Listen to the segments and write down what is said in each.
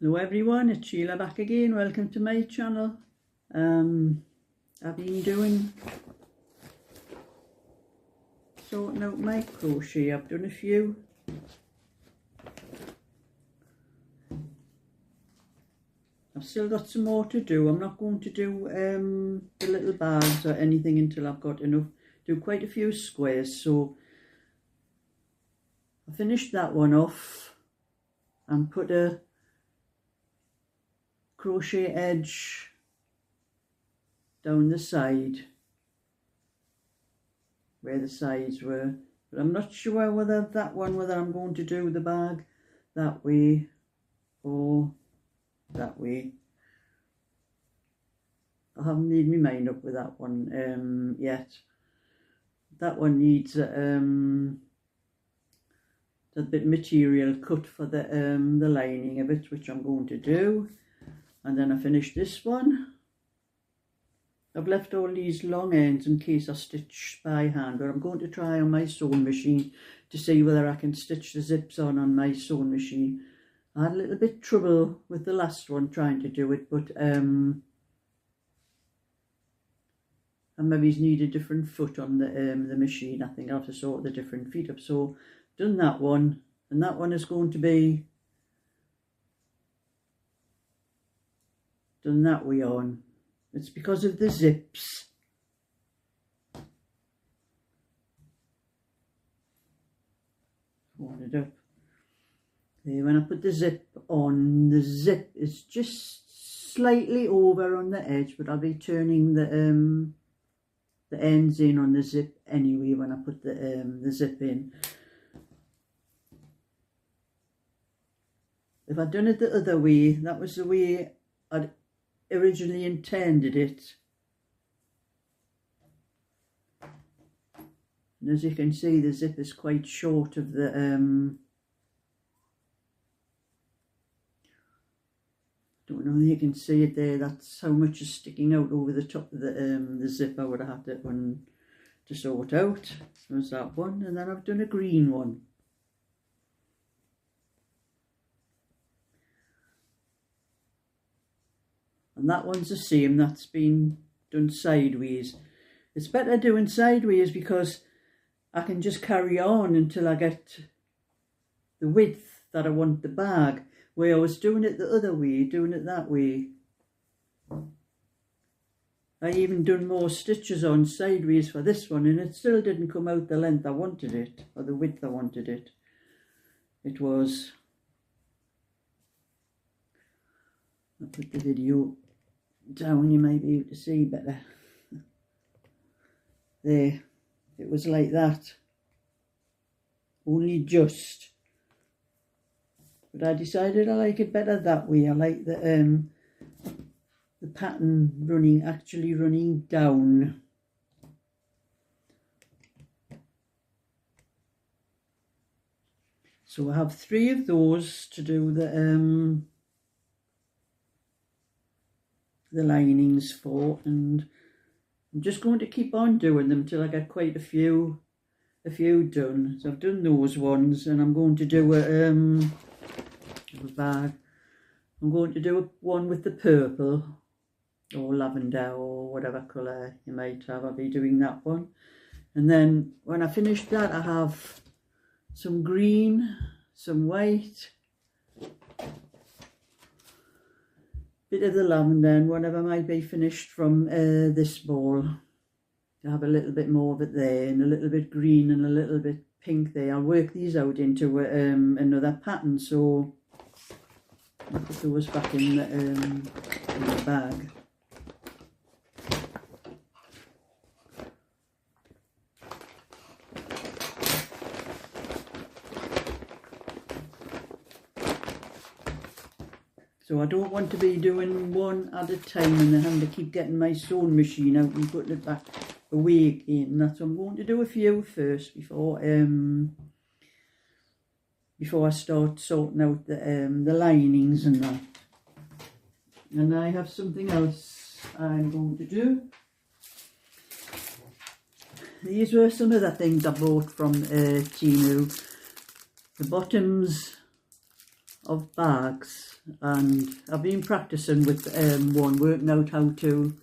Hello everyone, it's Sheila back again. Welcome to my channel. I've been doing sorting out my crochet. I've done a few. I've still got some more to do. I'm not going to do the little bags or anything until I've got enough. Do quite a few squares, so I finished that one off and put a crochet edge down the side where the sides were, but I'm not sure whether I'm going to do the bag that way or that way. I haven't made my mind up with that one yet. That one needs a bit of material cut for the lining of it, which I'm going to do. And then I finished this one. I've left all these long ends in case I stitch by hand, but I'm going to try on my sewing machine to see whether I can stitch the zips on my sewing machine. I had a little bit trouble with the last one trying to do it, but I maybe need a different foot on the machine. I think I'll have to sort the different feet up. So done that one, and that one is going to be done that way on. It's because of the zips. Hold it up. Okay, when I put the zip on, the zip is just slightly over on the edge, but I'll be turning the ends in on the zip anyway when I put the zip in. If I'd done it the other way, that was the way I'd originally intended it. And as you can see, the zip is quite short of the don't know if you can see it there. That's how much is sticking out over the top of the zip. I would have had that one to sort out. There's that one, and then I've done a green one. And that one's the same. That's been done sideways. It's better doing sideways because I can just carry on until I get the width that I want the bag. Where I was doing it the other way, doing it that way, I even done more stitches on sideways for this one, and it still didn't come out the length I wanted it, or the width I wanted it. It was, I'll put the video down, you might be able to see better. There, it was like that, only just. But I decided I like it better that way. I like the pattern actually running down. So I have 3 of those to do the linings for, and I'm just going to keep on doing them till I get quite a few done. So I've done those ones, and I'm going to do a bag. I'm going to do one with the purple or lavender or whatever colour you might have. I'll be doing that one, and then when I finish that, I have some green, some white, bit of the lavender, and whatever might be finished from this ball. I have a little bit more of it there, and a little bit green and a little bit pink there. I'll work these out into another pattern, so I'll put those back in the bag. So I don't want to be doing one at a time and then having to keep getting my sewing machine out and putting it back away again. That's what I'm going to do, a few first before I start sorting out the linings and that. And I have something else I'm going to do. These were some of the things I bought from Temu. The bottoms of bags. and I've been practicing with one, working out how to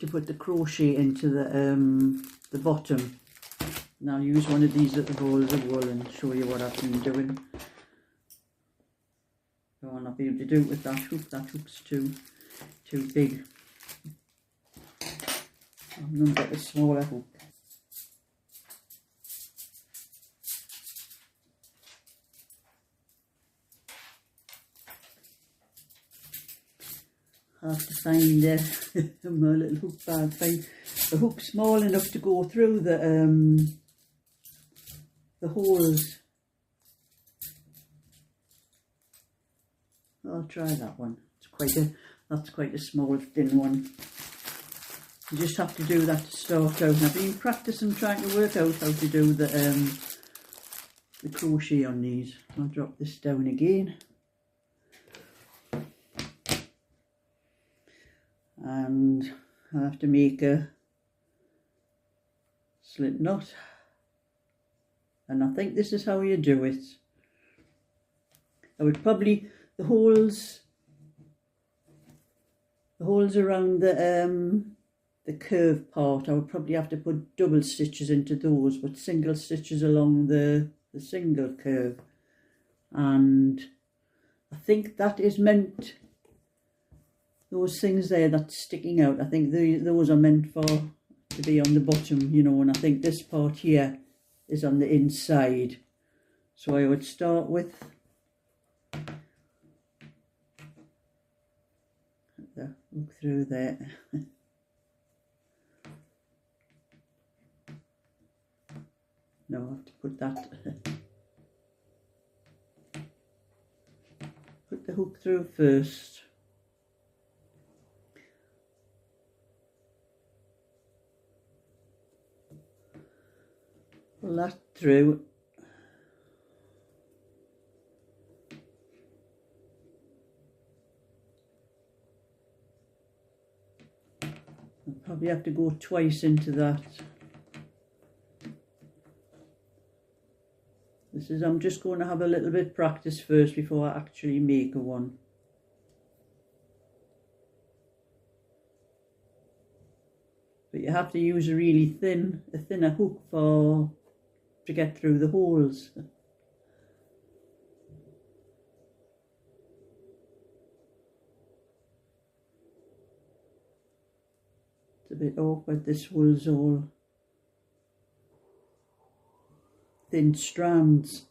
put the crochet into the bottom. Now I'll use one of these little balls of wool and show you what I've been doing. I will not be able to do it with that hook. That hook's too big. I'm going to get a smaller hook. I have to find my little hook bag. Find a hook small enough to go through the holes. I'll try that one. That's quite a small thin one. You just have to do that to start out. I've been practicing trying to work out how to do the crochet on these. I'll drop this down again. And I have to make a slip knot, and I think this is how you do it. I would probably, the holes around the curved part, I would probably have to put double stitches into those, but single stitches along the single curve. And I think that is meant, those things there that's sticking out, I think those are meant to be on the bottom, you know, and I think this part here is on the inside. So I would start with the hook through there. No, I have to put that, put the hook through first. Pull that through. I'll probably have to go twice into that. I'm just going to have a little bit of practice first before I actually make a one. But you have to use a really thinner hook to get through the holes. It's a bit awkward, this wool's all thin strands.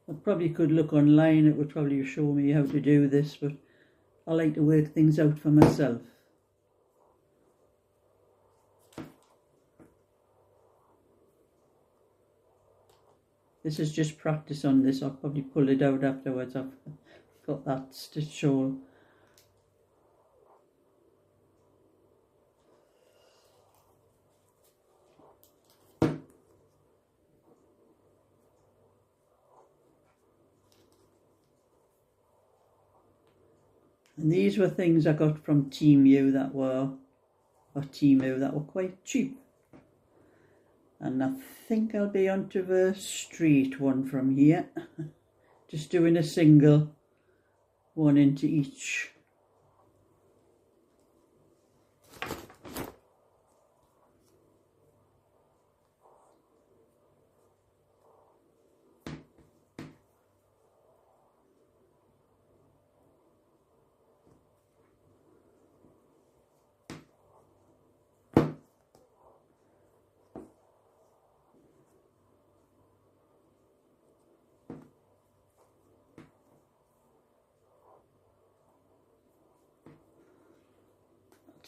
I probably could look online, it would probably show me how to do this, but I like to work things out for myself. This is just practice on this. I'll probably pull it out afterwards. I've got that stitch all. And these were things I got from Temu that were quite cheap. And I think I'll be onto the straight one from here. Just doing a single one into each.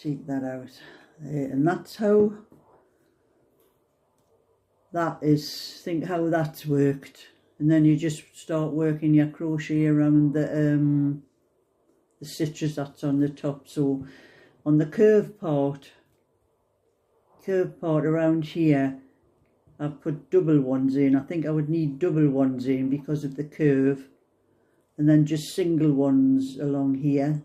Take that out there, and that's how that is, think how that's worked. And then you just start working your crochet around the stitches that's on the top. So on the curved part around here, I've put double ones in. I think I would need double ones in because of the curve, and then just single ones along here,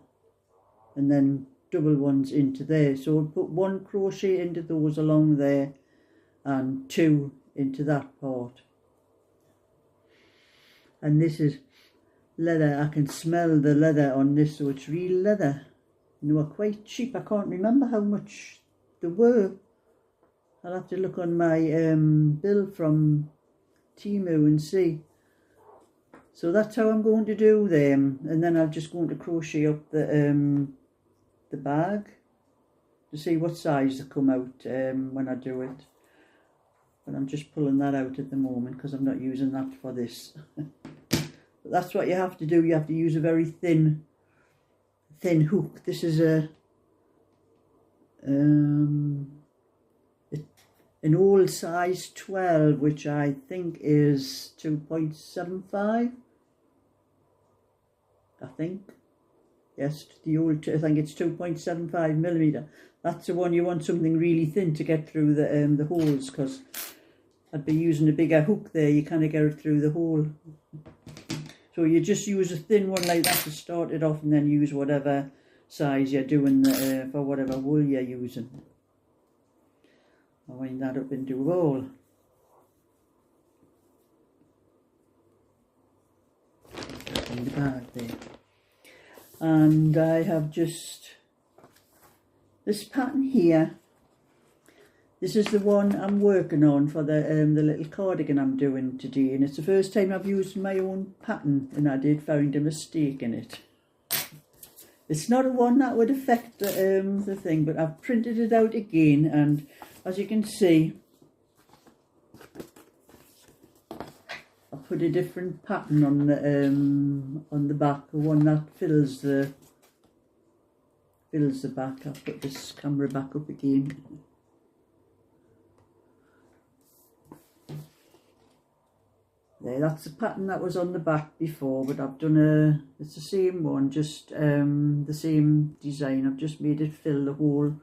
and then double ones into there. So I'll put one crochet into those along there and two into that part. And this is leather. I can smell the leather on this, so it's real leather. They were quite cheap. I can't remember how much they were. I'll have to look on my bill from Temu and see. So that's how I'm going to do them, and then I'm just going to crochet up the bag to see what size they come out when I do it. But I'm just pulling that out at the moment because I'm not using that for this. But that's what you have to do. You have to use a very thin hook. This is an old size 12, which I think is 2.75. I think. Yes, the old, I think it's 2.75 millimeter. That's the one you want, something really thin to get through the holes, because I'd be using a bigger hook there. You kind of get it through the hole. So you just use a thin one like that to start it off, and then use whatever size you're doing for whatever wool you're using. I'll wind that up into a ball. In the bag there. And I have just this pattern here. This is the one I'm working on for the little cardigan I'm doing today, and it's the first time I've used my own pattern, and I did find a mistake in it. It's not a one that would affect the thing, but I've printed it out again, and as you can see, I put a different pattern on the back, the one that fills the back. I'll put this camera back up again. There, that's the pattern that was on the back before, but I've done it's the same one, just the same design. I've just made it fill the whole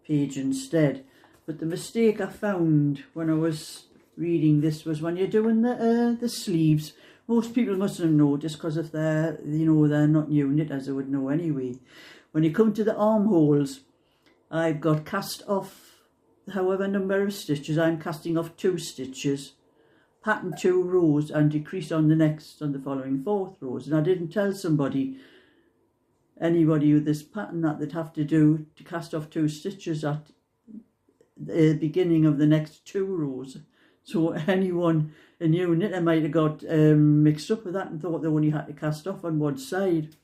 page instead. But the mistake I found when I was reading this was when you're doing the sleeves, most people must have noticed, because if they're, they're not new knitters, they would know anyway. When you come to the armholes, I've got cast off however number of stitches. I'm casting off 2 stitches, pattern 2 rows, and decrease on the following 4th rows. And I didn't tell anybody with this pattern that they'd have to cast off 2 stitches at the beginning of the next 2 rows. So anyone, a new knitter, might have got mixed up with that and thought they only had to cast off on one side.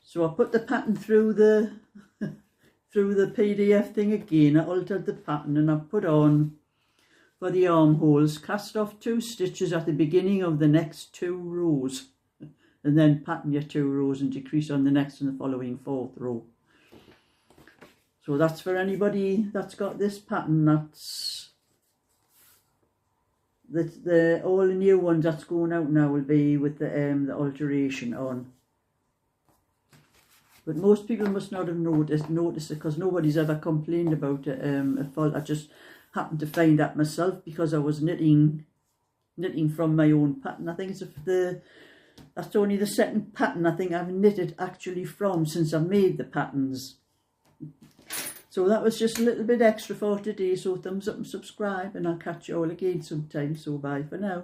So I put the pattern through the PDF thing again. I altered the pattern, and I put on, for the armholes, cast off 2 stitches at the beginning of the next 2 rows, and then pattern your 2 rows and decrease on the next and the following 4th row. So that's for anybody that's got this pattern. That's all the new ones that's going out now will be with the alteration on. But most people must not have noticed it, because nobody's ever complained about a fault. I just happened to find that myself because I was knitting from my own pattern. I think that's only the second pattern I think I've knitted actually from since I've made the patterns. So that was just a little bit extra for today. So thumbs up and subscribe, and I'll catch you all again sometime. So bye for now.